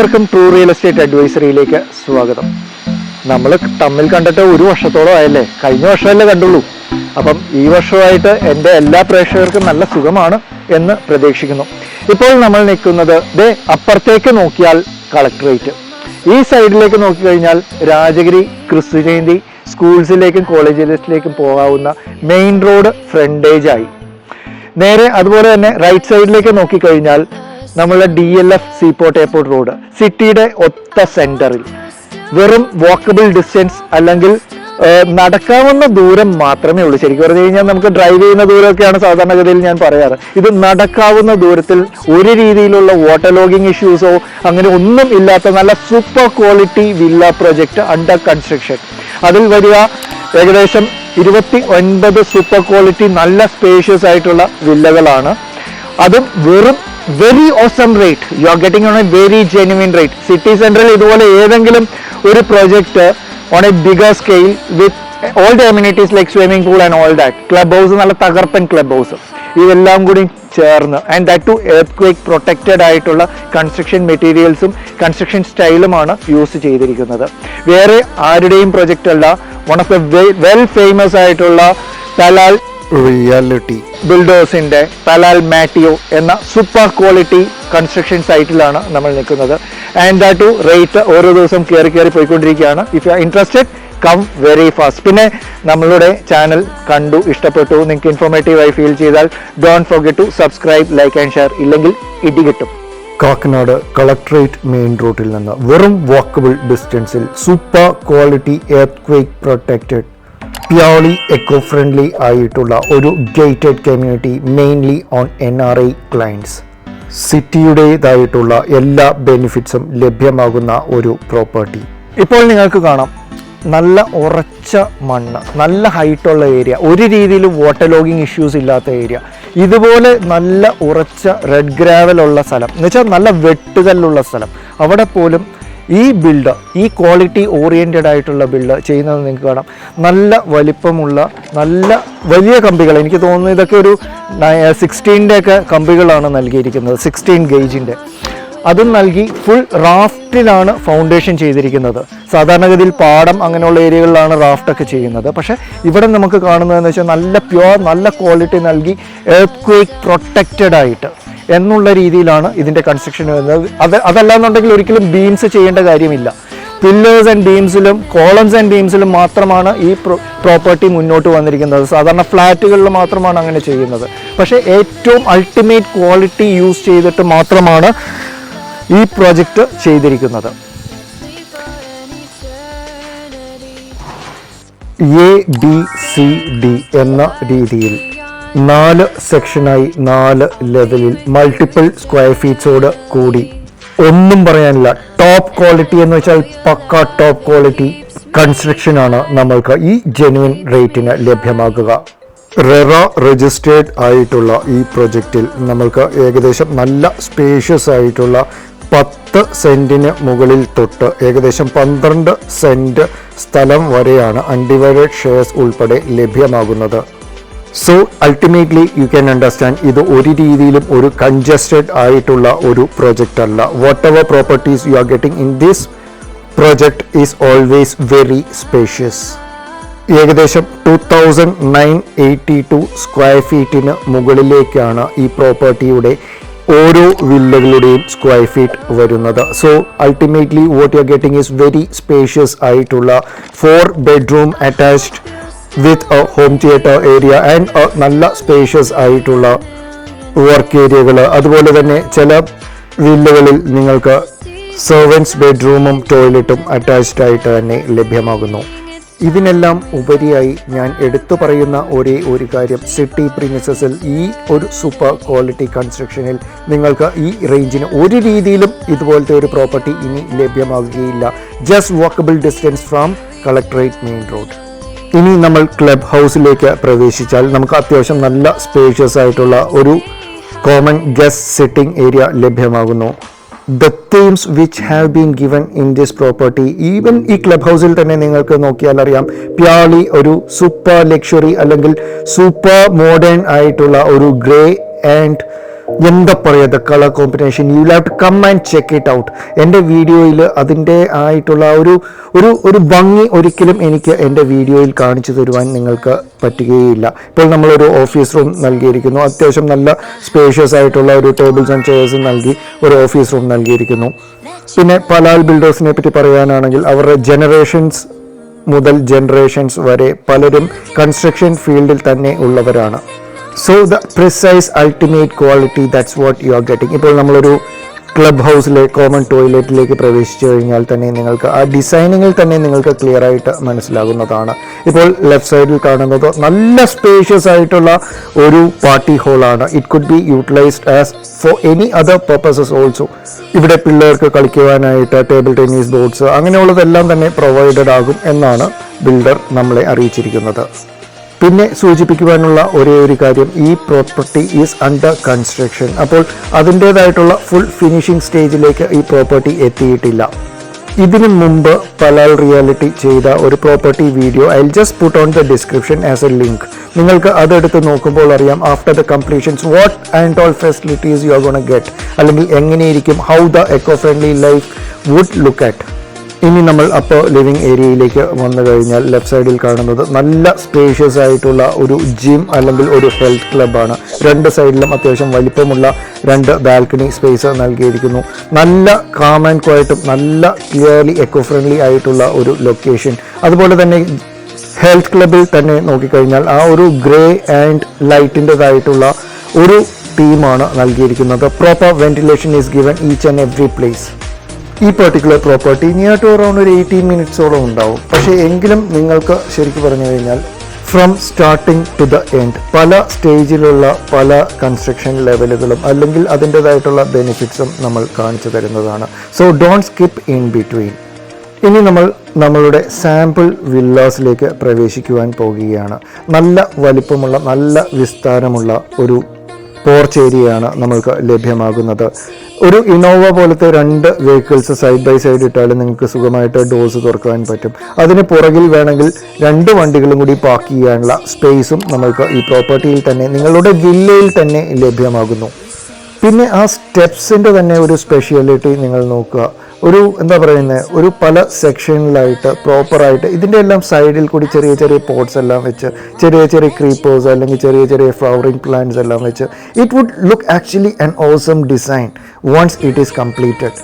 എല്ലാവർക്കും true real estate അഡ്വൈസറിയിലേക്ക് സ്വാഗതം. നമ്മൾ തമ്മിൽ കണ്ടിട്ട് ഒരു വർഷത്തോളം ആയല്ലേ, കഴിഞ്ഞ വർഷമല്ലേ കണ്ടുള്ളൂ. അപ്പം ഈ വർഷമായിട്ട് എൻ്റെ എല്ലാ പ്രേക്ഷകർക്കും നല്ല സുഖമാണ് എന്ന് പ്രതീക്ഷിക്കുന്നു. ഇപ്പോൾ നമ്മൾ നിൽക്കുന്നത് അപ്പുറത്തേക്ക് നോക്കിയാൽ കളക്ടറേറ്റ്, ഈ സൈഡിലേക്ക് നോക്കിക്കഴിഞ്ഞാൽ രാജഗിരി ക്രിസ്തു ജയന്തി സ്കൂൾസിലേക്കും കോളേജിലേക്കും പോകാവുന്ന മെയിൻ റോഡ് ഫ്രണ്ടേജായി. നേരെ അതുപോലെ തന്നെ റൈറ്റ് സൈഡിലേക്ക് നോക്കിക്കഴിഞ്ഞാൽ നമ്മളുടെ DLF സീപോർട്ട് എയർപോർട്ട് റോഡ് സിറ്റിയുടെ ഒത്ത സെന്ററിൽ, വെറും വാക്കബിൾ ഡിസ്റ്റൻസ് അല്ലെങ്കിൽ നടക്കാവുന്ന ദൂരം മാത്രമേ ഉള്ളൂ. ശരിക്കും പറഞ്ഞു കഴിഞ്ഞാൽ നമുക്ക് ഡ്രൈവ് ചെയ്യുന്ന ദൂരമൊക്കെയാണ് സാധാരണഗതിയിൽ ഞാൻ പറയാറ്. ഇത് നടക്കാവുന്ന ദൂരത്തിൽ ഒരു രീതിയിലുള്ള വാട്ടർ ലോഗിങ് ഇഷ്യൂസോ അങ്ങനെ ഒന്നും ഇല്ലാത്ത നല്ല super quality villa project under construction. അതിൽ വരിക ഏകദേശം 29 സൂപ്പർ ക്വാളിറ്റി നല്ല സ്പേഷ്യസ് ആയിട്ടുള്ള വില്ലകളാണ്. അതും വെറും very awesome rate. You are getting on a very genuine rate. City central ഇതുപോലെ ഏതെങ്കിലും ഒരു project on a bigger scale with all the amenities like swimming pool and all that, club house, നല്ല തകർപ്പൻ club house, ഇതെല്ലാം കൂടി ചേർന്ന് and that too earth protected ആയിട്ടുള്ള construction മെറ്റീരിയൽസും കൺസ്ട്രക്ഷൻ സ്റ്റൈലുമാണ് യൂസ് ചെയ്തിരിക്കുന്നത്. വേറെ ആരുടെയും പ്രൊജക്റ്റ് അല്ല. One of the well famous ആയിട്ടുള്ള തലാൽ റിയാലിറ്റി ബിൽഡേഴ്സിന്റെ തലാൽ മാറ്റിയോ എന്ന സൂപ്പർ ക്വാളിറ്റി കൺസ്ട്രക്ഷൻ സൈറ്റിലാണ് നമ്മൾ നിൽക്കുന്നത്. ആൻഡ് ദാറ്റ് ടു റേറ്റ് ഓരോ ദിവസം കയറി പോയിക്കൊണ്ടിരിക്കുകയാണ്. If you are interested, come very fast. പിന്നെ നമ്മളുടെ ചാനൽ കണ്ടു ഇഷ്ടപ്പെട്ടു, നിങ്ങൾക്ക് ഇൻഫോർമേറ്റീവായി ഫീൽ ചെയ്താൽ don't forget to subscribe, like and share. ഇല്ലെങ്കിൽ ഇടി കിട്ടും. കാക്കനാട് കളക്ടറേറ്റ് മെയിൻ റോഡിൽ നിന്ന് വെറും വാക്കബിൾ ഡിസ്റ്റൻസിൽ super quality earth protected purely eco friendly ആയിട്ടുള്ള ഒരു gated community, mainly on NRI clients. സിറ്റിയുടേതായിട്ടുള്ള എല്ലാ ബെനിഫിറ്റ്സും ലഭ്യമാകുന്ന ഒരു പ്രോപ്പർട്ടി. ഇപ്പോൾ നിങ്ങൾക്ക് കാണാം, നല്ല ഉറച്ച മണ്ണ്, നല്ല ഹൈറ്റുള്ള ഏരിയ, ഒരു രീതിയിലും വാട്ടർ ലോഗിങ് ഇഷ്യൂസ് ഇല്ലാത്ത ഏരിയ, ഇതുപോലെ നല്ല ഉറച്ച റെഡ് ഗ്രാവലുള്ള സ്ഥലം എന്ന് വെച്ചാൽ നല്ല വെട്ടുകല്ലുള്ള സ്ഥലം. അവിടെ പോലും ഈ ബിൽഡ്, ഈ ക്വാളിറ്റി ഓറിയൻറ്റഡ് ആയിട്ടുള്ള ബിൽഡ് ചെയ്യുന്നത് നിങ്ങൾക്ക് കാണാം. നല്ല വലിപ്പമുള്ള നല്ല വലിയ കമ്പികൾ, എനിക്ക് തോന്നുന്നു ഇതൊക്കെ ഒരു 16 ഒക്കെ കമ്പികളാണ് നൽകിയിരിക്കുന്നത്, 16 ഗേജിൻ്റെ. അതും നൽകി ഫുൾ റാഫ്റ്റിലാണ് ഫൗണ്ടേഷൻ ചെയ്തിരിക്കുന്നത്. സാധാരണഗതിയിൽ പാടം അങ്ങനെയുള്ള ഏരിയകളിലാണ് റാഫ്റ്റൊക്കെ ചെയ്യുന്നത്. പക്ഷേ ഇവിടെ നമുക്ക് കാണുന്നതെന്ന് വെച്ചാൽ നല്ല പ്യുവർ, നല്ല ക്വാളിറ്റി നൽകി എർത്ത് പ്രൊട്ടക്റ്റഡ് ആയിട്ട് എന്നുള്ള രീതിയിലാണ് ഇതിൻ്റെ കൺസ്ട്രക്ഷൻ വരുന്നത്. അതല്ലാന്നുണ്ടെങ്കിൽ ഒരിക്കലും ബീംസ് ചെയ്യേണ്ട കാര്യമില്ല. പില്ലേഴ്സ് ആൻഡ് ബീംസിലും കോളംസ് ആൻഡ് ബീംസിലും മാത്രമാണ് ഈ പ്രോപ്പർട്ടി മുന്നോട്ട് വന്നിരിക്കുന്നത്. സാധാരണ ഫ്ലാറ്റുകളിൽ മാത്രമാണ് അങ്ങനെ ചെയ്യുന്നത്. പക്ഷേ ഏറ്റവും അൾട്ടിമേറ്റ് ക്വാളിറ്റി യൂസ് ചെയ്തിട്ട് മാത്രമാണ് ഈ പ്രോജക്റ്റ് ചെയ്തിരിക്കുന്നത്. ABCD എന്ന രീതിയിൽ 4 സെക്ഷനായി 4 ലെവലിൽ മൾട്ടിപ്പിൾ സ്ക്വയർ ഫീറ്റ്സോട് കൂടി, ഒന്നും പറയാനില്ല, ടോപ്പ് ക്വാളിറ്റി എന്ന് വെച്ചാൽ പക്ക ടോപ്പ് ക്വാളിറ്റി കൺസ്ട്രക്ഷനാണ് നമ്മൾക്ക് ഈ ജെന്യുവിൻ റേറ്റിന് ലഭ്യമാകുക. റെറ രജിസ്റ്റേർഡ് ആയിട്ടുള്ള ഈ പ്രൊജക്റ്റിൽ നമ്മൾക്ക് ഏകദേശം നല്ല സ്പേഷ്യസ് ആയിട്ടുള്ള 10 സെൻറ്റിന് മുകളിൽ തൊട്ട് ഏകദേശം 12 സെൻറ്റ് സ്ഥലം വരെയാണ് അൺഡിവൈഡഡ് ഷെയർസ് ഉൾപ്പെടെ ലഭ്യമാകുന്നത്. So ultimately you can understand, ഇത് ഒരു രീതിയിലും ഒരു കൺജസ്റ്റഡ് ആയിട്ടുള്ള ഒരു പ്രൊജക്റ്റ് അല്ല. What ever properties U are getting in this project is always very spacious. ഏകദേശം 2982 സ്ക്വയർ ഫീറ്റിന് മുകളിലേക്കാണ് ഈ പ്രോപ്പർട്ടിയുടെ ഓരോ വില്ലകളുടെയും സ്ക്വയർ ഫീറ്റ് വരുന്നത്. So ultimately what you are getting is very spacious ആയിട്ടുള്ള 4 bedroom attached with a home theatre area and നല്ല spacious ആയിട്ടുള്ള work ഏരിയകൾ. അതുപോലെ തന്നെ ചില വില്ലകളിൽ നിങ്ങൾക്ക് സെർവൻസ് ബെഡ്റൂമും ടോയ്ലറ്റും അറ്റാച്ച്ഡ് ആയിട്ട് തന്നെ ലഭ്യമാകുന്നു. ഇതിനെല്ലാം ഉപരിയായി ഞാൻ എടുത്തു പറയുന്ന ഒരേ ഒരു കാര്യം, സിറ്റി പ്രീമിസസിൽ ഈ ഒരു സൂപ്പർ ക്വാളിറ്റി കൺസ്ട്രക്ഷനിൽ നിങ്ങൾക്ക് ഈ റേഞ്ചിന് ഒരു രീതിയിലും ഇതുപോലത്തെ ഒരു പ്രോപ്പർട്ടി ഇനി ലഭ്യമാകുകയില്ല. Just walkable distance from collectorate main road. ഇനി നമ്മൾ ക്ലബ് ഹൗസിലേക്ക് പ്രവേശിച്ചാൽ നമുക്ക് അത്യാവശ്യം നല്ല സ്പേഷ്യസ് ആയിട്ടുള്ള ഒരു കോമൺ ഗസ്റ്റ് സിറ്റിംഗ് ഏരിയ ലഭ്യമാകുന്നു. The themes which have been given in this property, even ഈ ക്ലബ് ഹൗസിൽ തന്നെ നിങ്ങൾക്ക് നോക്കിയാൽ അറിയാം, പ്യോർലി ഒരു സൂപ്പർ ലക്ഷറി അല്ലെങ്കിൽ സൂപ്പർ മോഡേൺ ആയിട്ടുള്ള ഒരു ഗ്രേ ആൻഡ് എന്താ പറയുക, the colour combination, you have to come and check it out. എൻ്റെ വീഡിയോയിൽ അതിൻ്റെ ആയിട്ടുള്ള ഒരു ഭംഗി ഒരിക്കലും എനിക്ക് എൻ്റെ വീഡിയോയിൽ കാണിച്ചു തരുവാൻ നിങ്ങൾക്ക് പറ്റുകയില്ല. ഇപ്പോൾ നമ്മളൊരു ഓഫീസ് റൂം നൽകിയിരിക്കുന്നു, അത്യാവശ്യം നല്ല സ്പേഷ്യസ് ആയിട്ടുള്ള ഒരു ടേബിൾസ് ആൻഡ് ചെയർസ് നൽകി ഒരു ഓഫീസ് റൂം നൽകിയിരിക്കുന്നു. പിന്നെ പലാൽ ബിൽഡേഴ്സിനെ പറ്റി പറയാനാണെങ്കിൽ അവരുടെ ജനറേഷൻസ് മുതൽ ജനറേഷൻസ് വരെ പലരും കൺസ്ട്രക്ഷൻ ഫീൽഡിൽ തന്നെ ഉള്ളവരാണ്. So the precise ultimate quality, that's what you are getting. ഇപ്പോൾ നമ്മളൊരു ക്ലബ് ഹൗസിലെ കോമൺ ടോയ്ലറ്റിലേക്ക് പ്രവേശിച്ചു കഴിഞ്ഞാൽ തന്നെ നിങ്ങൾക്ക് ആ ഡിസൈനിങ്ങിൽ തന്നെ നിങ്ങൾക്ക് ക്ലിയർ ആയിട്ട് മനസ്സിലാകുന്നതാണ്. ഇപ്പോൾ ലെഫ്റ്റ് സൈഡിൽ കാണുന്നത് നല്ല സ്പേഷ്യസ് ആയിട്ടുള്ള ഒരു പാർട്ടി ഹോളാണ്. It could be utilised as for any other purposes also. ഇവിടെ പിള്ളേർക്ക് കളിക്കുവാനായിട്ട് ടേബിൾ ടെന്നീസ് ബോർഡ്സ് അങ്ങനെയുള്ളതെല്ലാം തന്നെ പ്രൊവൈഡഡ് ആകും എന്നാണ് ബിൽഡർ നമ്മളെ അറിയിച്ചിരിക്കുന്നത്. പിന്നെ സൂചിപ്പിക്കുവാനുള്ള ഒരേ ഒരു കാര്യം, ഈ പ്രോപ്പർട്ടി ഈസ് അണ്ടർ കൺസ്ട്രക്ഷൻ. അപ്പോൾ അതിൻ്റേതായിട്ടുള്ള ഫുൾ ഫിനിഷിംഗ് സ്റ്റേജിലേക്ക് ഈ പ്രോപ്പർട്ടി എത്തിയിട്ടില്ല. ഇതിനു മുമ്പ് പലാൽ റിയാലിറ്റി ചെയ്ത ഒരു property video I will just put on the description as a link. നിങ്ങൾക്ക് അതെടുത്ത് നോക്കുമ്പോൾ അറിയാം after the completions what and all facilities you are gonna get, അല്ലെങ്കിൽ എങ്ങനെയിരിക്കും, how the eco friendly life would look at. ഇനി നമ്മൾ അപ്പോൾ living ഏരിയയിലേക്ക് വന്നു കഴിഞ്ഞാൽ ലെഫ്റ്റ് സൈഡിൽ കാണുന്നത് നല്ല സ്പേഷ്യസ് ആയിട്ടുള്ള ഒരു ജിം അല്ലെങ്കിൽ ഒരു ഹെൽത്ത് ക്ലബ്ബാണ്. രണ്ട് സൈഡിലും അത്യാവശ്യം വലിപ്പമുള്ള 2 ബാൽക്കണി സ്പേസ് നൽകിയിരിക്കുന്നു. നല്ല കാം ആൻഡ് ക്വയറ്റും നല്ല ക്ലിയർലി എക്കോ ഫ്രണ്ട്ലി ആയിട്ടുള്ള ഒരു ലൊക്കേഷൻ. അതുപോലെ തന്നെ ഹെൽത്ത് ക്ലബിൽ തന്നെ നോക്കിക്കഴിഞ്ഞാൽ ആ ഒരു ഗ്രേ ആൻഡ് ലൈറ്റിൻ്റെതായിട്ടുള്ള ഒരു തീമാണ് നൽകിയിരിക്കുന്നത്. Proper ventilation is given each and every place. ഈ particular property near to around ഒരു 18 മിനിറ്റ്സോളം ഉണ്ടാവും. പക്ഷേ എങ്കിലും നിങ്ങൾക്ക് ശരിക്കും പറഞ്ഞു കഴിഞ്ഞാൽ from starting to the end പല സ്റ്റേജിലുള്ള പല കൺസ്ട്രക്ഷൻ ലെവലുകളും അല്ലെങ്കിൽ അതിൻ്റേതായിട്ടുള്ള ബെനിഫിറ്റ്സും നമ്മൾ കാണിച്ചു തരുന്നതാണ്. So don't skip in between. ഇനി നമ്മൾ നമ്മളുടെ സാമ്പിൾ വില്ലാസിലേക്ക് പ്രവേശിക്കുവാൻ പോകുകയാണ്. നല്ല വലിപ്പമുള്ള നല്ല വിസ്താരമുള്ള ഒരു പോർച്ച് ഏരിയയാണ് നമ്മൾക്ക് ലഭ്യമാകുന്നത്. ഒരു ഇന്നോവ പോലത്തെ 2 വെഹിക്കിൾസ് സൈഡ് ബൈ സൈഡ് ഇട്ടാലും നിങ്ങൾക്ക് സുഖമായിട്ട് ഡോർസ് തുറക്കാൻ പറ്റും. അതിന് പുറകിൽ വേണമെങ്കിൽ 2 വണ്ടികളും കൂടി പാർക്ക് ചെയ്യാനുള്ള സ്പേസും നമ്മൾക്ക് ഈ പ്രോപ്പർട്ടിയിൽ തന്നെ നിങ്ങളുടെ വില്ലയിൽ തന്നെ ലഭ്യമാകുന്നു. പിന്നെ ആ സ്റ്റെപ്സിൻ്റെ തന്നെ ഒരു സ്പെഷ്യാലിറ്റി നിങ്ങൾ നോക്കുക. ഒരു എന്താ പറയുന്നത്, ഒരു പല സെക്ഷനിലായിട്ട് പ്രോപ്പറായിട്ട് ഇതിൻ്റെ എല്ലാം സൈഡിൽ കൂടി ചെറിയ ചെറിയ പോട്ട്സ് എല്ലാം വെച്ച് ചെറിയ ചെറിയ ക്രീപ്പേഴ്സ് അല്ലെങ്കിൽ ചെറിയ ചെറിയ ഫ്ലവറിങ് പ്ലാന്റ്സ് എല്ലാം വെച്ച് it would look actually an awesome design once it is completed.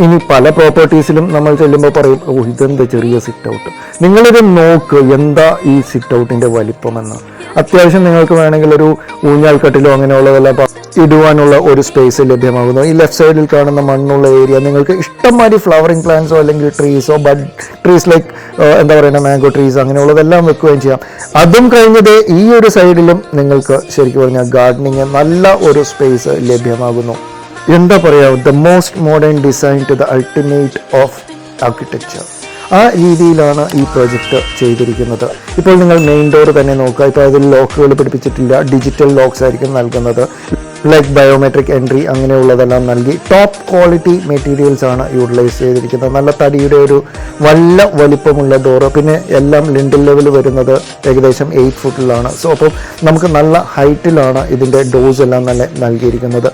ഇനി പല പ്രോപ്പർട്ടീസിലും നമ്മൾ ചെല്ലുമ്പോൾ പറയും, ഓ ഇതെന്താ ചെറിയ സിറ്റ് ഔട്ട്. നിങ്ങളിത് നോക്ക്, എന്താ ഈ സിറ്റ് ഔട്ടിൻ്റെ വലിപ്പമെന്ന്. അത്യാവശ്യം നിങ്ങൾക്ക് വേണമെങ്കിൽ ഒരു ഊഞ്ഞാൽക്കട്ടിലോ അങ്ങനെയുള്ളതെല്ലാം ഇടുവാനുള്ള ഒരു സ്പേസ് ലഭ്യമാകുന്നു. ഈ ലെഫ്റ്റ് സൈഡിൽ കാണുന്ന മണ്ണുള്ള ഏരിയ നിങ്ങൾക്ക് ഇഷ്ടംമാതിരി ഫ്ലവറിങ് പ്ലാന്റ്സോ അല്ലെങ്കിൽ ട്രീസോ ബഡ് ട്രീസ് ലൈക്ക് എന്താ പറയുക മാംഗോ ട്രീസ് അങ്ങനെയുള്ളതെല്ലാം വെക്കുകയും ചെയ്യാം. അതും കഴിഞ്ഞത് ഈ ഒരു സൈഡിലും നിങ്ങൾക്ക് ശരിക്കും പറഞ്ഞാൽ ഗാർഡനിങ് നല്ല ഒരു സ്പേസ് ലഭ്യമാകുന്നു. എന്താ പറയുക, the most modern design to the ultimate of architecture. ആ രീതിയിലാണ് ഈ പ്രൊജക്റ്റ് ചെയ്തിരിക്കുന്നത്. ഇപ്പോൾ നിങ്ങൾ മെയിൻ ഡോർ തന്നെ നോക്കുക. ഇപ്പോൾ അതിൽ ലോക്കുകൾ പിടിപ്പിച്ചിട്ടില്ല, ഡിജിറ്റൽ ലോക്സ് ആയിരിക്കും നൽകുന്നത്. ലൈക്ക് ബയോമെട്രിക് എൻട്രി അങ്ങനെയുള്ളതെല്ലാം നൽകി ടോപ്പ് ക്വാളിറ്റി മെറ്റീരിയൽസ് ആണ് യൂട്ടിലൈസ് ചെയ്തിരിക്കുന്നത്. നല്ല തടിയുടെ ഒരു വല്ല വലിപ്പമുള്ള ഡോറ്. പിന്നെ എല്ലാം ലിൻഡിൽ ലെവൽ വരുന്നത് ഏകദേശം 8 ഫുട്ടിലാണ്. സോ അപ്പോൾ നമുക്ക് നല്ല ഹൈറ്റിലാണ് ഇതിൻ്റെ ഡോസ് എല്ലാം നല്ല നൽകിയിരിക്കുന്നത്.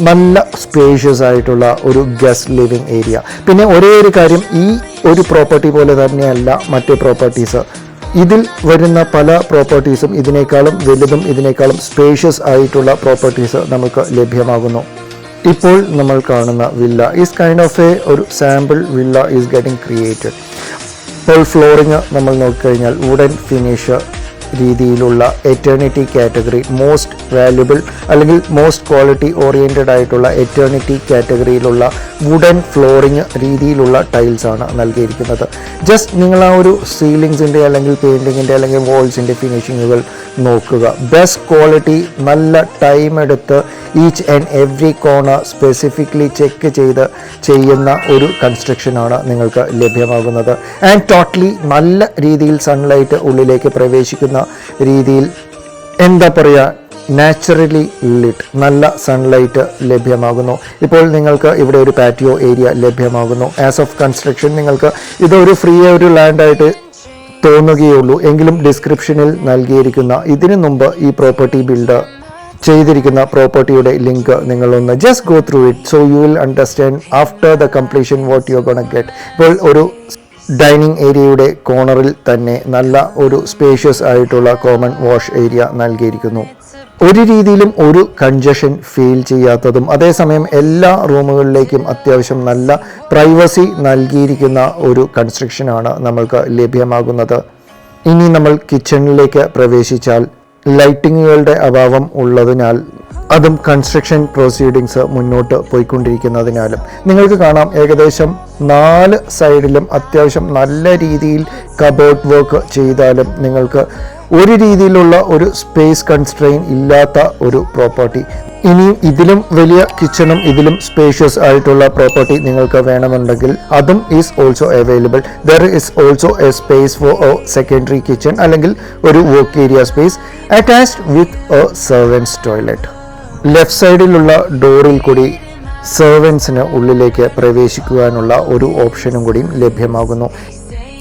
നല്ല സ്പേഷ്യസ് ആയിട്ടുള്ള ഒരു ഗസ്റ്റ് ലിവിങ് ഏരിയ. പിന്നെ ഒരേ ഒരു കാര്യം, ഈ ഒരു പ്രോപ്പർട്ടി പോലെ തന്നെയല്ല മറ്റ് പ്രോപ്പർട്ടീസ്. ഇതിൽ വരുന്ന പല പ്രോപ്പർട്ടീസും ഇതിനേക്കാളും വലുതും ഇതിനേക്കാളും സ്പേഷ്യസ് ആയിട്ടുള്ള പ്രോപ്പർട്ടീസ് നമുക്ക് ലഭ്യമാകുന്നു. ഇപ്പോൾ നമ്മൾ കാണുന്ന വില്ല ഈസ് കൈൻഡ് ഓഫ് ഒരു sample villa is getting created. ഇപ്പോൾ ഫ്ലോറിങ് നമ്മൾ നോക്കിക്കഴിഞ്ഞാൽ വുഡൻ ഫിനിഷ് രീതിയിലുള്ള എറ്റേണിറ്റി കാറ്റഗറി, മോസ്റ്റ് വാല്യുബിൾ അല്ലെങ്കിൽ മോസ്റ്റ് ക്വാളിറ്റി ഓറിയൻറ്റഡ് ആയിട്ടുള്ള എറ്റേണിറ്റി കാറ്റഗറിയിലുള്ള വുഡൻ ഫ്ലോറിങ് രീതിയിലുള്ള ടൈൽസാണ് നൽകിയിരിക്കുന്നത്. ജസ്റ്റ് നിങ്ങൾ ആ ഒരു സീലിങ്സിൻ്റെ അല്ലെങ്കിൽ പെയിൻറ്റിങ്ങിൻ്റെ അല്ലെങ്കിൽ വാൾസിൻ്റെ ഫിനിഷിങ്ങുകൾ നോക്കുക. ബെസ്റ്റ് ക്വാളിറ്റി, നല്ല ടൈം എടുത്ത് each and every corner specifically check ചെയ്ത് ചെയ്യുന്ന ഒരു കൺസ്ട്രക്ഷനാണ് നിങ്ങൾക്ക് ലഭ്യമാകുന്നത്. ആൻഡ് ടോട്ടലി നല്ല രീതിയിൽ സൺലൈറ്റ് ഉള്ളിലേക്ക് പ്രവേശിക്കുന്ന രീതിയിൽ എന്താ പറയുക, നാച്ചുറലി ലിറ്റ് നല്ല സൺലൈറ്റ് ലഭ്യമാകുന്നു. ഇപ്പോൾ നിങ്ങൾക്ക് ഇവിടെ ഒരു പാറ്റിയോ ഏരിയ ലഭ്യമാകുന്നു. ആസ് ഓഫ് കൺസ്ട്രക്ഷൻ നിങ്ങൾക്ക് ഇതൊരു ഫ്രീ ഒരു ലാൻഡായിട്ട് തോന്നുകയുള്ളൂ. എങ്കിലും ഡിസ്ക്രിപ്ഷനിൽ നൽകിയിരിക്കുന്ന ഇതിനു മുമ്പ് ഈ പ്രോപ്പർട്ടി ബിൽഡർ ചെയ്തിരിക്കുന്ന പ്രോപ്പർട്ടിയുടെ ലിങ്ക് നിങ്ങളൊന്ന് just go through it, so you will understand after the completion what you are gonna get. ഇപ്പോൾ ഒരു ഡൈനിങ് ഏരിയയുടെ കോർണറിൽ തന്നെ നല്ല ഒരു സ്പേഷ്യസ് ആയിട്ടുള്ള കോമൺ വാഷ് ഏരിയ നൽകിയിരിക്കുന്നു. ഒരു രീതിയിലും ഒരു കൺജഷൻ ഫീൽ ചെയ്യാത്തതും അതേസമയം എല്ലാ റൂമുകളിലേക്കും അത്യാവശ്യം നല്ല പ്രൈവസി നൽകിയിരിക്കുന്ന ഒരു കൺസ്ട്രക്ഷനാണ് നമ്മൾക്ക് ലഭ്യമാകുന്നത്. ഇനി നമ്മൾ കിച്ചണിലേക്ക് പ്രവേശിച്ചാൽ ലൈറ്റിങ്ങുകളുടെ അഭാവം ഉള്ളതിനാൽ അതും കൺസ്ട്രക്ഷൻ പ്രൊസീഡിങ്സ് മുന്നോട്ട് പോയിക്കൊണ്ടിരിക്കുന്നതിനാലും നിങ്ങൾക്ക് കാണാം ഏകദേശം 4 സൈഡിലും അത്യാവശ്യം നല്ല രീതിയിൽ കബോർഡ് വർക്ക് ചെയ്താലും നിങ്ങൾക്ക് ഒരു രീതിയിലുള്ള ഒരു സ്പേസ് കൺസ്ട്രെയിൻ ഇല്ലാത്ത ഒരു പ്രോപ്പർട്ടി. ഇനിയും ഇതിലും വലിയ കിച്ചണും ഇതിലും സ്പേഷ്യസ് ആയിട്ടുള്ള പ്രോപ്പർട്ടി നിങ്ങൾക്ക് വേണമെന്നുണ്ടെങ്കിൽ അതും is also available. There is also A space four A secondary kitchen അല്ലെങ്കിൽ ഒരു work area space attached with a servants toilet. Left സൈഡിലുള്ള ഡോറിൽ കൂടി സെർവൻസിന് ഉള്ളിലേക്ക് പ്രവേശിക്കുവാനുള്ള ഒരു ഓപ്ഷനും കൂടിയും ലഭ്യമാകുന്നു.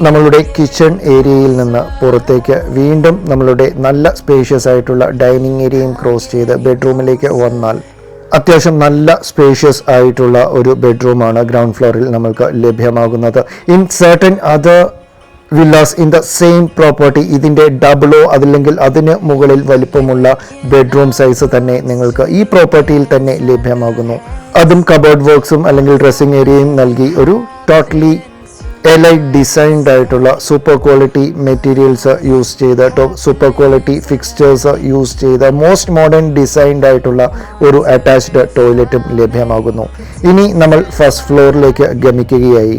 നമ്മളുടെ കിച്ചൺ ഏരിയയിൽ നിന്ന് പുറത്തേക്ക് വീണ്ടും നമ്മളുടെ നല്ല സ്പേഷ്യസ് ആയിട്ടുള്ള ഡൈനിങ് ഏരിയയും ക്രോസ് ചെയ്ത് ബെഡ്റൂമിലേക്ക് വന്നാൽ അത്യാവശ്യം നല്ല സ്പേഷ്യസ് ആയിട്ടുള്ള ഒരു ബെഡ്റൂമാണ് ഗ്രൗണ്ട് ഫ്ലോറിൽ നമ്മൾക്ക് ലഭ്യമാകുന്നത്. In certain other villas in the same property ഇതിൻ്റെ ഡബിളോ അതല്ലെങ്കിൽ അതിന് മുകളിൽ വലിപ്പമുള്ള ബെഡ്റൂം സൈസ് തന്നെ നിങ്ങൾക്ക് ഈ പ്രോപ്പർട്ടിയിൽ തന്നെ ലഭ്യമാകുന്നു. അതും കബോർഡ് വർക്ക്സും അല്ലെങ്കിൽ ഡ്രസ്സിംഗ് ഏരിയയും നൽകി ഒരു ടോട്ടലി എലൈറ്റ് ഡിസൈൻഡ് ആയിട്ടുള്ള സൂപ്പർ ക്വാളിറ്റി മെറ്റീരിയൽസ് യൂസ് ചെയ്ത് സൂപ്പർ ക്വാളിറ്റി ഫിക്സ്ചേഴ്സ് യൂസ് ചെയ്ത് മോസ്റ്റ് മോഡേൺ ഡിസൈൻഡ് ആയിട്ടുള്ള ഒരു അറ്റാച്ച്ഡ് ടോയ്ലറ്റും ലഭ്യമാകുന്നു. ഇനി നമ്മൾ ഫസ്റ്റ് ഫ്ലോറിലേക്ക് ഗമിക്കുകയായി.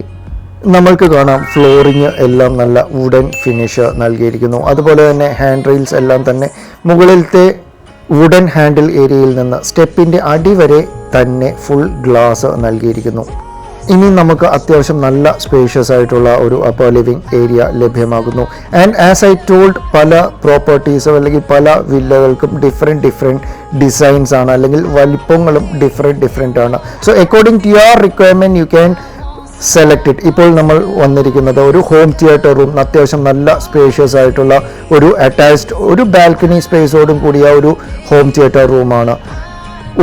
നമ്മൾക്ക് കാണാം ഫ്ലോറിങ് എല്ലാം നല്ല വുഡൻ ഫിനിഷ് നൽകിയിരിക്കുന്നു. അതുപോലെ തന്നെ ഹാൻഡ് റെയിൽസ് എല്ലാം തന്നെ മുകളിലത്തെ വുഡൻ ഹാൻഡിൽ ഏരിയയിൽ നിന്ന് സ്റ്റെപ്പിൻ്റെ അടിവരെ തന്നെ ഫുൾ ഗ്ലാസ് നൽകിയിരിക്കുന്നു. ഇനി നമുക്ക് അത്യാവശ്യം നല്ല സ്പേഷ്യസ് ആയിട്ടുള്ള ഒരു അപ്പർ ലിവിംഗ് ഏരിയ ലഭ്യമാകുന്നു. ആൻഡ് ആസ് ഐ ടോൾഡ് പല പ്രോപ്പർട്ടീസും അല്ലെങ്കിൽ പല വില്ലകൾക്കും ഡിഫറെൻറ്റ് ഡിസൈൻസ് ആണ് അല്ലെങ്കിൽ വലിപ്പങ്ങളും ഡിഫറെൻറ്റ് ആണ്. So according to your requirement you can select it. ഇപ്പോൾ നമ്മൾ വന്നിരിക്കുന്നത് ഒരു ഹോം തിയേറ്റർ റൂം, അത്യാവശ്യം നല്ല സ്പേഷ്യസ് ആയിട്ടുള്ള ഒരു അറ്റാച്ച്ഡ് ഒരു ബാൽക്കണി സ്പേസോടും കൂടിയ ഒരു ഹോം തിയേറ്റർ റൂമാണ്.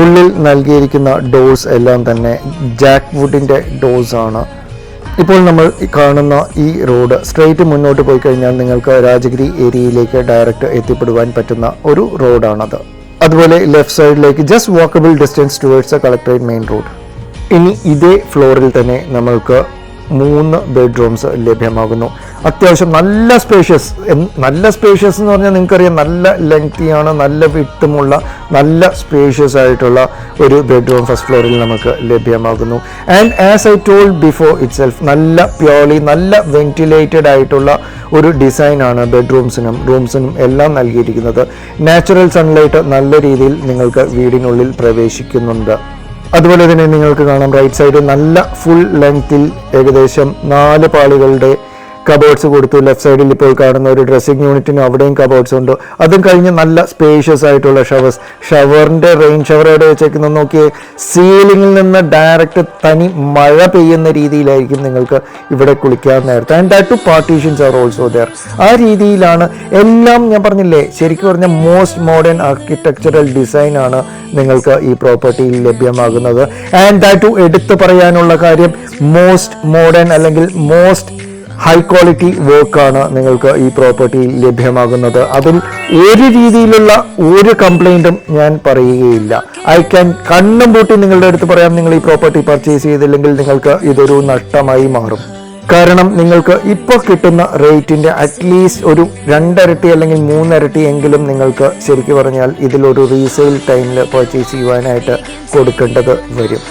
ഉള്ളിൽ നൽകിയിരിക്കുന്ന ഡോർസ് എല്ലാം തന്നെ ജാക്ക് വുഡിൻ്റെ ഡോർസ് ആണ്. ഇപ്പോൾ നമ്മൾ കാണുന്ന ഈ റോഡ് സ്ട്രെയിറ്റ് മുന്നോട്ട് പോയി കഴിഞ്ഞാൽ നിങ്ങൾക്ക് രാജഗിരി ഏരിയയിലേക്ക് ഡയറക്റ്റ് എത്തിപ്പെടുവാൻ പറ്റുന്ന ഒരു റോഡാണത്. അതുപോലെ ലെഫ്റ്റ് സൈഡിലേക്ക് just walkable distance towards collectorate main road. ഇനി ഇതേ ഫ്ലോറിൽ തന്നെ നമ്മൾക്ക് 3 ബെഡ്റൂംസ് ലഭ്യമാകുന്നു. അത്യാവശ്യം നല്ല സ്പേഷ്യസ് എന്ന് പറഞ്ഞാൽ നിങ്ങൾക്കറിയാം നല്ല ലെങ്തിയാണ്, നല്ല വിട്ടുമുള്ള നല്ല സ്പേഷ്യസ് ആയിട്ടുള്ള ഒരു ബെഡ്റൂം ഫസ്റ്റ് ഫ്ലോറിൽ നമുക്ക് ലഭ്യമാകുന്നു. And as I told before it self നല്ല പ്യോർലി നല്ല വെന്റിലേറ്റഡ് ആയിട്ടുള്ള ഒരു ഡിസൈനാണ് ബെഡ്റൂംസിനും റൂംസിനും എല്ലാം നൽകിയിരിക്കുന്നത്. നാച്ചുറൽ സൺലൈറ്റ് നല്ല രീതിയിൽ നിങ്ങൾക്ക് വീടിനുള്ളിൽ പ്രവേശിക്കുന്നുണ്ട്. അതുപോലെ തന്നെ നിങ്ങൾക്ക് കാണാം റൈറ്റ് സൈഡ് നല്ല ഫുൾ ലെങ്ത്തിൽ ഏകദേശം 4 പാളികളുടെ കബോർഡ്സ് കൊടുത്തു. ലെഫ്റ്റ് സൈഡിൽ ഇപ്പോൾ കാണുന്ന ഒരു ഡ്രസ്സിംഗ് യൂണിറ്റിനും അവിടെയും കബോർഡ്സ് ഉണ്ട്. അതും കഴിഞ്ഞ് നല്ല സ്പേഷ്യസ് ആയിട്ടുള്ള ഷവറിൻ്റെ റെയിൻ ഷവർ എവിടെ വെച്ചേക്കുന്നത് നോക്കിയേ, സീലിംഗിൽ നിന്ന് ഡയറക്റ്റ് തനി മഴ പെയ്യുന്ന രീതിയിലായിരിക്കും നിങ്ങൾക്ക് ഇവിടെ കുളിക്കാൻ നേരത്തെ. And that too partitions are also there. ആ രീതിയിലാണ് എല്ലാം. ഞാൻ പറഞ്ഞില്ലേ, ശരിക്കും പറഞ്ഞാൽ മോസ്റ്റ് മോഡേൺ ആർക്കിടെക്ചറൽ ഡിസൈനാണ് നിങ്ങൾക്ക് ഈ പ്രോപ്പർട്ടിയിൽ ലഭ്യമാകുന്നത്. ആൻഡ് ദാറ്റ് ടു എടുത്തു പറയാനുള്ള കാര്യം മോസ്റ്റ് മോഡേൺ അല്ലെങ്കിൽ മോസ്റ്റ് ഹൈ ക്വാളിറ്റി വർക്കാണ് നിങ്ങൾക്ക് ഈ പ്രോപ്പർട്ടിയിൽ ലഭ്യമാകുന്നത്. അതിൽ ഒരു രീതിയിലുള്ള ഒരു കംപ്ലൈൻറ്റും ഞാൻ പറയുകയില്ല. ഐ ക്യാൻ കണ്ണും പൂട്ടി നിങ്ങളുടെ അടുത്ത് പറയാം, നിങ്ങൾ ഈ പ്രോപ്പർട്ടി പർച്ചേസ് ചെയ്തില്ലെങ്കിൽ നിങ്ങൾക്ക് ഇതൊരു നഷ്ടമായി മാറും. കാരണം നിങ്ങൾക്ക് ഇപ്പോൾ കിട്ടുന്ന റേറ്റിൻ്റെ അറ്റ്ലീസ്റ്റ് ഒരു 2 ഇരട്ടി അല്ലെങ്കിൽ 3 ഇരട്ടി എങ്കിലും നിങ്ങൾക്ക് ശരിക്കും പറഞ്ഞാൽ ഇതിലൊരു റീസെയിൽ ടൈമിൽ പർച്ചേസ് ചെയ്യുവാനായിട്ട് കൊടുക്കേണ്ടത് വരും.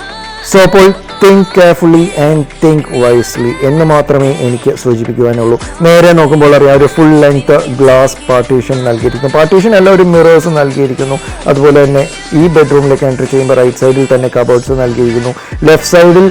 സോ അപ്പോൾ think carefully and think wisely എന്ന് മാത്രമേ എനിക്ക് സൂചിപ്പിക്കുവാനുള്ളൂ. നേരെ നോക്കുമ്പോൾ അറിയാം ഒരു ഫുൾ ലെങ്ത് ഗ്ലാസ് പാർട്ടീഷൻ നൽകിയിരിക്കുന്നു. പാർട്ടീഷൻ എല്ലാം ഒരു മിറേഴ്സ് നൽകിയിരിക്കുന്നു. അതുപോലെ തന്നെ ഈ ബെഡ്റൂമിലേക്ക് എൻട്രി ചെയ്യുമ്പോൾ റൈറ്റ് സൈഡിൽ തന്നെ കബോർഡ്സ് നൽകിയിരിക്കുന്നു. ലെഫ്റ്റ് സൈഡിൽ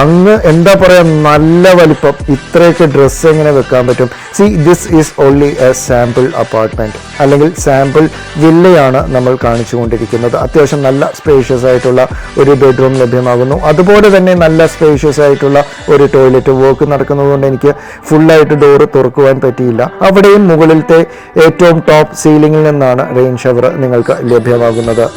അങ്ങ് എന്താ പറയാ, നല്ല വലിപ്പം. ഇത്രയൊക്കെ ഡ്രസ്സ് എങ്ങനെ വെക്കാൻ പറ്റും? C, this is only A sample apartment, അല്ലെങ്കിൽ സാമ്പിൾ വില്ലയാണ് നമ്മൾ കാണിച്ചുകൊണ്ടിരിക്കുന്നത്. അത്യാവശ്യം നല്ല സ്പേഷ്യസ് ആയിട്ടുള്ള ഒരു ബെഡ്റൂം ലഭ്യമാകുന്നു. അതുപോലെ തന്നെ നല്ല സ്പേഷ്യസ് ആയിട്ടുള്ള ഒരു ടോയ്ലറ്റ്. വർക്ക് നടക്കുന്നതുകൊണ്ട് എനിക്ക് ഫുള്ളായിട്ട് ഡോറ് തുറക്കുവാൻ പറ്റിയില്ല. അവിടെയും മുകളിലത്തെ ഏറ്റവും ടോപ്പ് സീലിംഗിൽ നിന്നാണ് റെയിൻ ഷവർ നിങ്ങൾക്ക് ലഭ്യമാകുന്നത്.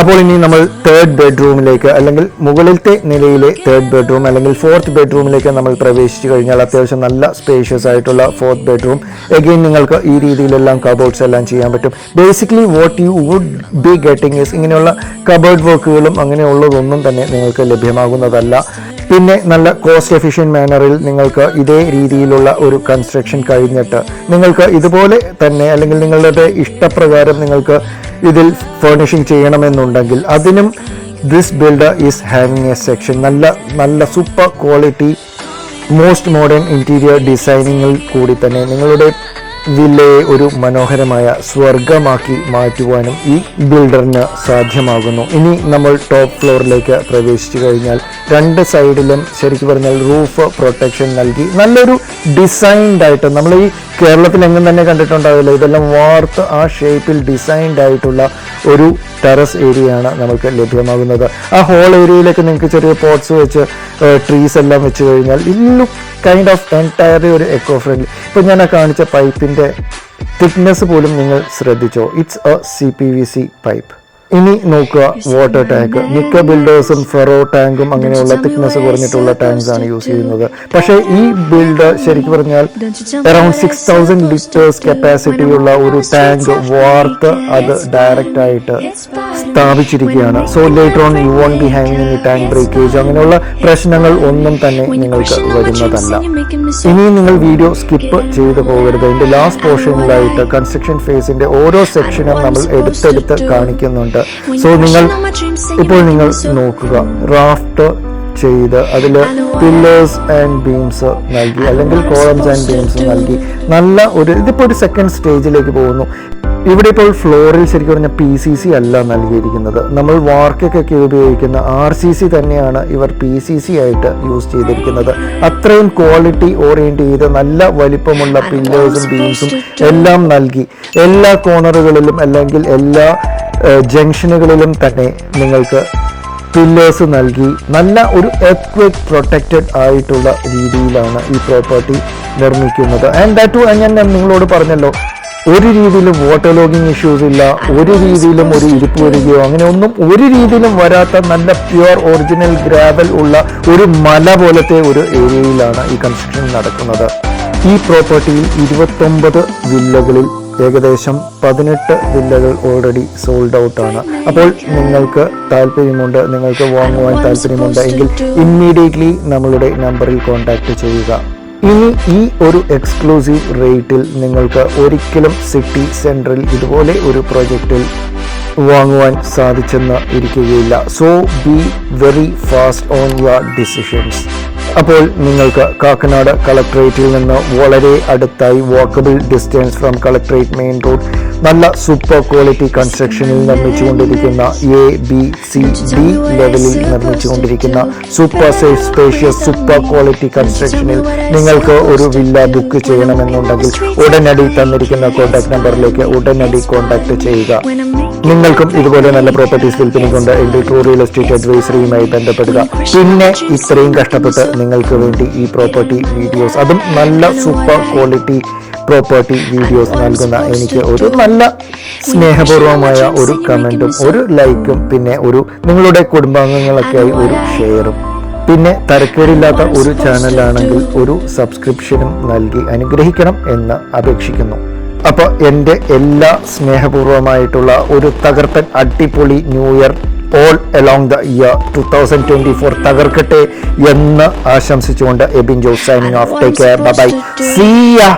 അപ്പോൾ ഇനി നമ്മൾ തേർഡ് ബെഡ്റൂമിലേക്ക്, അല്ലെങ്കിൽ മുകളിലത്തെ നിലയിലെ തേർഡ് ബെഡ്റൂം അല്ലെങ്കിൽ ഫോർത്ത് ബെഡ്റൂമിലേക്ക് നമ്മൾ പ്രവേശിച്ചു കഴിഞ്ഞാൽ അത്യാവശ്യം നല്ല സ്പേഷ്യസ് ആയിട്ടുള്ള ഫോർത്ത് ബെഡ്റൂം. എഗെയിൻ നിങ്ങൾക്ക് ഈ രീതിയിലെല്ലാം കബോർഡ്സ് എല്ലാം ചെയ്യാൻ പറ്റും. Basically what you would be getting is ഇങ്ങനെയുള്ള കബോർഡ് വർക്കുകളും അങ്ങനെയുള്ളതൊന്നും തന്നെ നിങ്ങൾക്ക് ലഭ്യമാകുന്നതല്ല. പിന്നെ നല്ല കോസ്റ്റ് എഫിഷ്യൻറ്റ് മാനറിൽ നിങ്ങൾക്ക് ഇതേ രീതിയിലുള്ള ഒരു കൺസ്ട്രക്ഷൻ കഴിഞ്ഞിട്ട് നിങ്ങൾക്ക് ഇതുപോലെ തന്നെ, അല്ലെങ്കിൽ നിങ്ങളുടെ ഇഷ്ടപ്രകാരം നിങ്ങൾക്ക് ഇതിൽ ഫർണിഷിംഗ് ചെയ്യണമെന്നുണ്ടെങ്കിൽ അതിനും this builder is having a section. നല്ല super quality most modern interior ഡിസൈനിങ്ങിൽ കൂടി തന്നെ നിങ്ങളുടെ വില്ലയെ ഒരു മനോഹരമായ സ്വർഗമാക്കി മാറ്റുവാനും ഈ ബിൽഡറിന് സാധ്യമാകുന്നു. ഇനി നമ്മൾ ടോപ്പ് ഫ്ലോറിലേക്ക് പ്രവേശിച്ചു കഴിഞ്ഞാൽ രണ്ട് സൈഡിലും ശരിക്കും പറഞ്ഞാൽ റൂഫ് പ്രൊട്ടക്ഷൻ നൽകി നല്ലൊരു ഡിസൈൻഡ് ആയിട്ട്, നമ്മൾ ഈ കേരളത്തിൽ എങ്ങും തന്നെ കണ്ടിട്ടുണ്ടാവില്ല, ഇതെല്ലാം വാർത്ത് ആ ഷേപ്പിൽ ഡിസൈൻഡ് ആയിട്ടുള്ള ഒരു ടെറസ് ഏരിയയാണ് നമുക്ക് ലഭ്യമാകുന്നത്. ആ ഹോൾ ഏരിയയിലേക്ക് നിങ്ങൾക്ക് ചെറിയ പോട്ട്സ് വെച്ച് ട്രീസ് എല്ലാം വെച്ച് കഴിഞ്ഞാൽ ലുക്ക് കൈൻഡ് ഓഫ് എൻറ്റയർലി ഒരു എക്കോ ഫ്രണ്ട്ലി. ഇപ്പോൾ ഞാൻ ആ കാണിച്ച പൈപ്പിൻ്റെ തിക്നെസ് പോലും നിങ്ങൾ ശ്രദ്ധിച്ചോ, ഇറ്റ്സ് എ CPVC പൈപ്പ്. ഇനി നോക്കുക വാട്ടർ ടാങ്ക്. മിക്ക ബിൽഡേഴ്സും ഫെറോ ടാങ്കും അങ്ങനെയുള്ള തിക്നെസ് കുറഞ്ഞിട്ടുള്ള ടാങ്ക്സ് ആണ് യൂസ് ചെയ്യുന്നത്. പക്ഷേ ഈ ബിൽഡർ ശരിക്കും പറഞ്ഞാൽ അറൌണ്ട് 6000 ലിറ്റേഴ്സ് കപ്പാസിറ്റിയുള്ള ഒരു ടാങ്ക് വാർത്ത് അത് ഡയറക്റ്റ് ആയിട്ട് സ്ഥാപിച്ചിരിക്കുകയാണ്. So later on you won't be having any tank breakage, അങ്ങനെയുള്ള പ്രശ്നങ്ങൾ ഒന്നും തന്നെ നിങ്ങൾക്ക് വരുന്നതല്ല. ഇനി നിങ്ങൾ വീഡിയോ സ്കിപ്പ് ചെയ്തു പോകരുത്. ഇതിന്റെ ലാസ്റ്റ് പോർഷനിലായിട്ട് കൺസ്ട്രക്ഷൻ ഫേസിന്റെ ഓരോ സെക്ഷനും നമ്മൾ എടുത്തെടുത്ത് കാണിക്കുന്നുണ്ട്. സോ ഇപ്പോൾ നിങ്ങൾ നോക്കുക, റാഫ്റ്റ് ചെയ്ത് അതിൽ പില്ലേഴ്സ് ആൻഡ് ബീംസ് നൽകി, അല്ലെങ്കിൽ കോളംസ് ആൻഡ് ബീംസ് നൽകി നല്ല ഒരു, ഇതിപ്പോൾ ഒരു സെക്കൻഡ് സ്റ്റേജിലേക്ക് പോകുന്നു. ഇവിടെ ഇപ്പോൾ ഫ്ലോറിൽ ശരിക്കും പറഞ്ഞാൽ PCC അല്ല നൽകിയിരിക്കുന്നത്. നമ്മൾ വാർക്കൊക്കെ ഉപയോഗിക്കുന്ന RCC തന്നെയാണ് ഇവർ PCC ആയിട്ട് യൂസ് ചെയ്തിരിക്കുന്നത്. അത്രയും ക്വാളിറ്റി ഓറിയൻറ്റ് ചെയ്ത് നല്ല വലിപ്പമുള്ള പില്ലേഴ്സും ബീംസും എല്ലാം നൽകി എല്ലാ കോർണറുകളിലും അല്ലെങ്കിൽ എല്ലാ ജംഗ്ഷനുകളിലും തന്നെ നിങ്ങൾക്ക് പില്ലേഴ്സ് നൽകി നല്ല ഒരു എർത്ത്ക്വേക്ക് പ്രൊട്ടക്റ്റഡ് ആയിട്ടുള്ള രീതിയിലാണ് ഈ പ്രോപ്പർട്ടി നിർമ്മിക്കുന്നത്. ആൻഡ് ദാറ്റ് ടു ഞാൻ നിങ്ങളോട് പറഞ്ഞല്ലോ, ഒരു രീതിയിലും വാട്ടർ ലോഗിങ് ഇഷ്യൂസ് ഇല്ല, ഒരു രീതിയിലും ഒരു ഇരിപ്പ് വരികയോ അങ്ങനെ ഒന്നും ഒരു രീതിയിലും വരാത്ത നല്ല പ്യുവർ ഒറിജിനൽ ഗ്രാവൽ ഉള്ള ഒരു മല പോലത്തെ ഒരു ഏരിയയിലാണ് ഈ കൺസ്ട്രക്ഷൻ നടക്കുന്നത്. ഈ പ്രോപ്പർട്ടിയിൽ 29 വില്ലകളിൽ ഏകദേശം 18 വില്ലകൾ ഓൾറെഡി സോൾഡ് ഔട്ട് ആണ്. അപ്പോൾ നിങ്ങൾക്ക് താല്പര്യമുണ്ട്, നിങ്ങൾക്ക് വാങ്ങുവാൻ താല്പര്യമുണ്ട് എങ്കിൽ ഇമ്മീഡിയറ്റ്ലി നമ്മളുടെ നമ്പറിൽ കോൺടാക്ട് ചെയ്യുക. ഇനി ഈ ഒരു എക്സ്ക്ലൂസീവ് റേറ്റിൽ നിങ്ങൾക്ക് ഒരിക്കലും സിറ്റി സെൻട്രൽ ഇതുപോലെ ഒരു പ്രൊജക്റ്റിൽ വാങ്ങുവാൻ സാധിച്ചെന്ന് ഇരിക്കുകയില്ല. So be very fast on your decisions. അപ്പോൾ നിങ്ങൾക്ക് കാക്കനാട് കളക്ട്രേറ്റിൽ നിന്ന് വളരെ അടുത്തായി walkable distance from collectorate main road നല്ല സൂപ്പർ ക്വാളിറ്റി കൺസ്ട്രക്ഷനിൽ നിർമ്മിച്ചുകൊണ്ടിരിക്കുന്ന ABCD ലെവലിൽ നിർമ്മിച്ചുകൊണ്ടിരിക്കുന്ന super safe spacious super quality കൺസ്ട്രക്ഷനിൽ നിങ്ങൾക്ക് ഒരു വില്ല ബുക്ക് ചെയ്യണമെന്നുണ്ടെങ്കിൽ ഉടനടി തന്നിരിക്കുന്ന കോൺടാക്ട് നമ്പറിലേക്ക് ഉടനടി കോൺടാക്ട് ചെയ്യുക. നിങ്ങൾക്കും ഇതുപോലെ നല്ല പ്രോപ്പർട്ടീസ് വിൽപ്പനയ്ക്കുണ്ട് എങ്കിൽ ട്രൂ റിയൽ എസ്റ്റേറ്റ് അഡ്വൈസറിയുമായി ബന്ധപ്പെടുക. പിന്നെ ഇത്രയും കഷ്ടപ്പെട്ട് നിങ്ങൾക്ക് വേണ്ടി ഈ പ്രോപ്പർട്ടി വീഡിയോസ്, അതും നല്ല സൂപ്പർ ക്വാളിറ്റി പ്രോപ്പർട്ടി വീഡിയോസ് നൽകുന്ന എനിക്ക് ഒരു നല്ല സ്നേഹപൂർവമായ ഒരു കമൻറ്റും ഒരു ലൈക്കും പിന്നെ ഒരു നിങ്ങളുടെ കുടുംബാംഗങ്ങളൊക്കെയായി ഒരു ഷെയറും പിന്നെ തരക്കേടില്ലാത്ത ഒരു ചാനലാണെങ്കിൽ ഒരു സബ്സ്ക്രിപ്ഷനും നൽകി അനുഗ്രഹിക്കണം എന്ന് അപേക്ഷിക്കുന്നു. അപ്പോൾ എൻ്റെ എല്ലാ സ്നേഹപൂർവമായിട്ടുള്ള ഒരു തകർപ്പൻ അടിപൊളി new year all along the year 2024 തകർക്കട്ടെ എന്ന് ആശംസിച്ചുകൊണ്ട് Ebin Jose signing off. Take care, bye, see യാ.